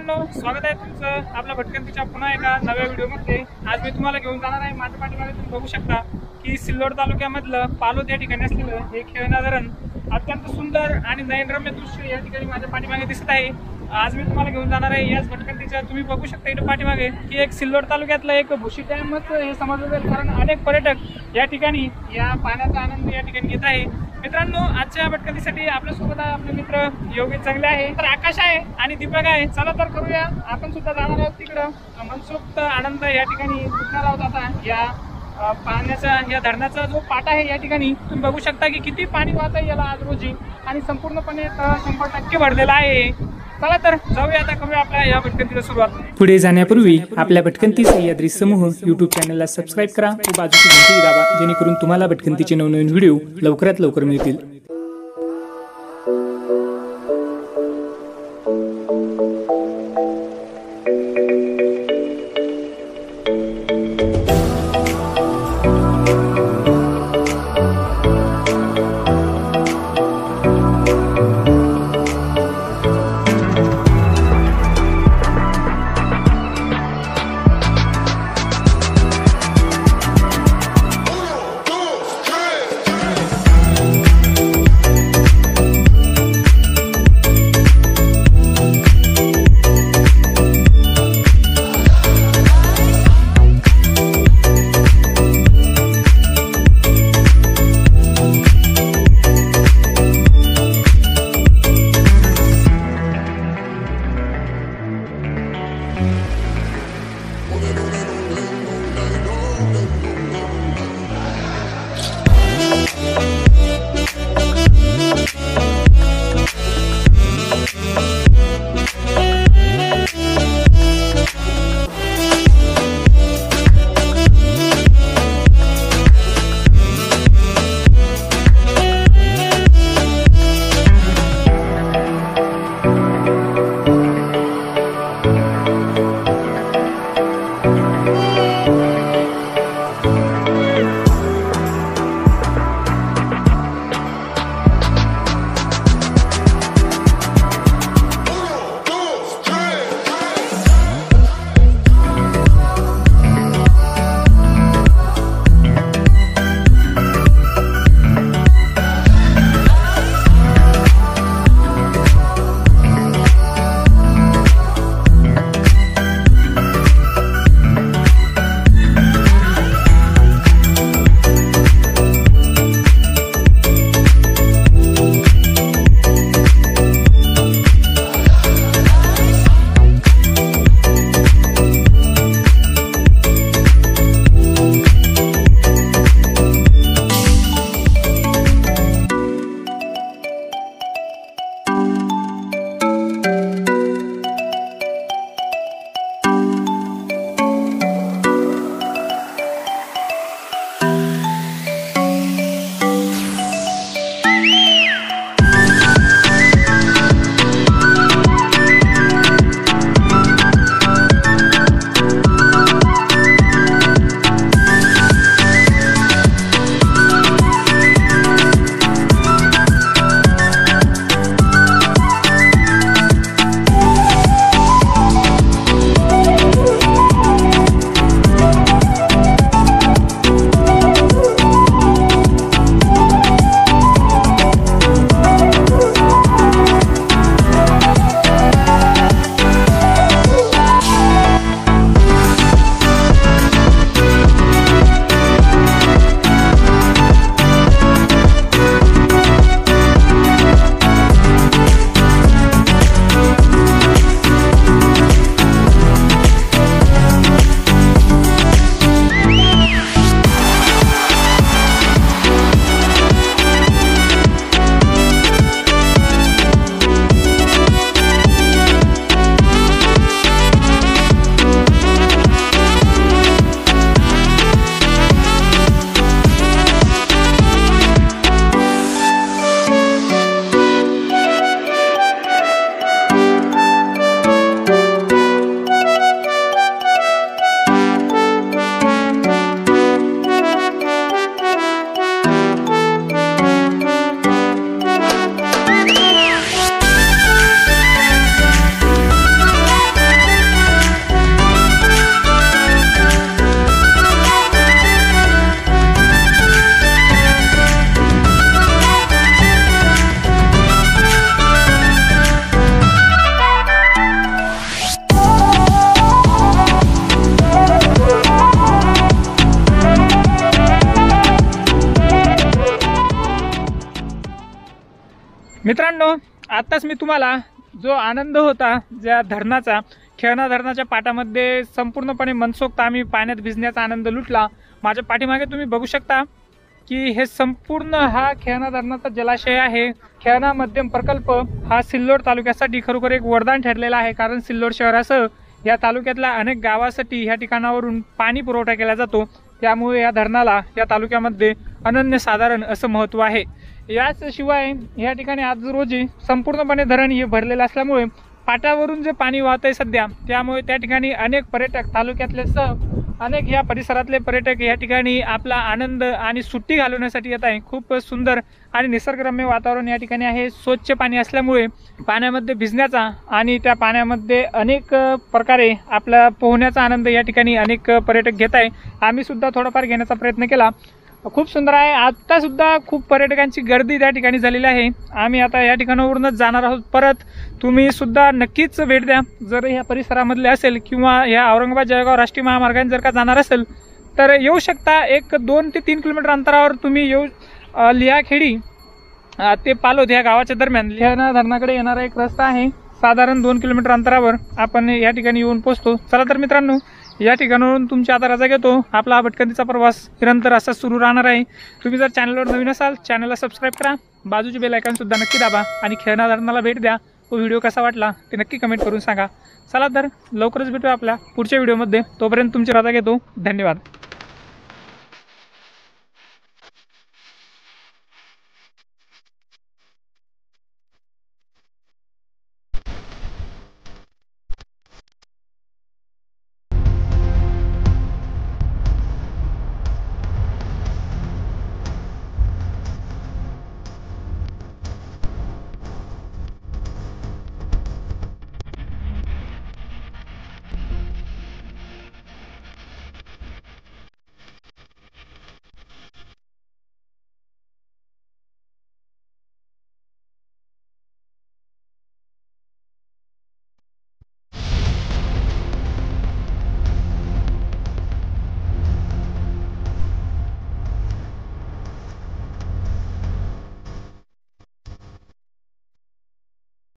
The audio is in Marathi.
मित्रांनो, स्वागत आहे तुमचं आपल्या भटकंतीच्या पुन्हा एका नव्या व्हिडिओमध्ये। आज मी तुम्हाला घेऊन जाणार आहे माझ्या पाठीमागे तुम्ही बघू शकता की सिल्लोड तालुक्यामधलं पालोद या ठिकाणी असलेलं हे खेळणा धरण अत्यंत सुंदर आणि नयनरम्य दृश्य या ठिकाणी माझ्या पाठीमागे दिसत आहे। आज मी तुम्हाला घेऊन जाणार आहे याच भटकंतीच्या। तुम्ही बघू शकता इथे पाठीमागे की एक सिल्लोड तालुक्यातला एक भुशी डॅमच हे समजलं जाईल, कारण अनेक पर्यटक या ठिकाणी या पाण्याचा आनंद या ठिकाणी घेत आहे। मित्रांनो, आजच्या भटकंतीसाठी आपल्यासोबत आपले मित्र योगेश चांगले आहे, तर आकाश आहे आणि दीपक आहे। चला तर करूया, आपण सुद्धा जाणार आहोत तिकडं। मनसोक्त आनंद या ठिकाणी लुटणार आहोत आता या पाण्याचा, या धरणाचा जो पाटा आहे या ठिकाणी तुम्ही बघू शकता की किती पाणी वाहत आहे याला आज रोजी, आणि संपूर्णपणे 100% भरलेला आहे। चला तर जाऊया आता, करूया आपल्या या भटकंतीला सुरुवात। पुढे जाण्यापूर्वी आपल्या भटकंती सह्याद्री समूह YouTube चॅनलला सबस्क्राईब करा व बाजूची घंटी दाबा, जेणेकरून तुम्हाला भटकंतीचे नवनवीन व्हिडिओ लवकरात लवकर मिळतील। मित्रांनो, आत्ताच मी तुम्हाला जो आनंद होता ज्या धरणाचा, खेळणा धरणाच्या पाटामध्ये संपूर्णपणे मनसोक्त आम्ही पाण्यात भिजण्याचा आनंद लुटला. माझ्या पाठीमागे तुम्ही बघू शकता की हे संपूर्ण हा खेळणा धरणाचा जलाशय आहे. खेळणा मध्यम प्रकल्प हा सिल्लोड तालुक्यासाठी खरोखर एक वरदान ठरलेला आहे, कारण सिल्लोड शहरासह या तालुक्यातल्या अनेक गावासाठी ह्या ठिकाणावरून पाणी पुरवठा केला जातो. त्यामुळे या धरणाला या तालुक्यामध्ये अनन्यसाधारण असं महत्त्व आहे. याचशिवाय या ठिकाणी आज रोजी संपूर्णपणे धरण हे भरलेलं असल्यामुळे पाटावरून जे पाणी वाहत आहे सध्या, त्यामुळे त्या ठिकाणी अनेक पर्यटक तालुक्यातले सह अनेक या परिसरातले पर्यटक या ठिकाणी आपला आनंद आणि सुट्टी घालवण्यासाठी येत आहे. खूप सुंदर आणि निसर्गरम्य वातावरण या ठिकाणी आहे. स्वच्छ पाणी असल्यामुळे पाण्यामध्ये भिजण्याचा आणि त्या पाण्यामध्ये अनेक प्रकारे आपला पोहण्याचा आनंद या ठिकाणी अनेक पर्यटक घेत आहे. आम्ही सुद्धा थोडाफार घेण्याचा प्रयत्न केला. खूप सुंदर आहे. आता सुद्धा खूप पर्यटकांची गर्दी त्या ठिकाणी झालेली आहे. आम्ही आता या ठिकाणावरूनच जाणार आहोत परत. तुम्ही सुद्धा नक्कीच भेट द्या. जर ह्या परिसरामधले असेल किंवा या औरंगाबाद जळगाव राष्ट्रीय महामार्गाने जर का जाणार असेल तर येऊ शकता. 1-2 ते 3 किलोमीटर अंतरावर तुम्ही येऊ. लिहाखेडी ते पालोद या गावाच्या दरम्यान लिहाणा धरणाकडे येणारा एक रस्ता आहे. साधारण 2 किलोमीटर अंतरावर आपण या ठिकाणी येऊन पोहोचतो. चला तर मित्रांनो, या ठिकाणावरून तुमची आता रजा घेतो. आपला हा भटकंतीचा प्रवास निरंतर असाच सुरू राहणार आहे. तुम्ही जर चॅनलवर नवीन असाल, चॅनलला सबस्क्राईब करा, बाजूचे बेल आयकॉन सुद्धा नक्की दाबा आणि खेळणा धरणाला भेट द्या. तो व्हिडिओ कसा वाटला ते नक्की कमेंट करून सांगा. चला तर लवकरच भेटूया आपल्या पुढच्या व्हिडिओमध्ये. तोपर्यंत तुमची रजा घेतो. धन्यवाद.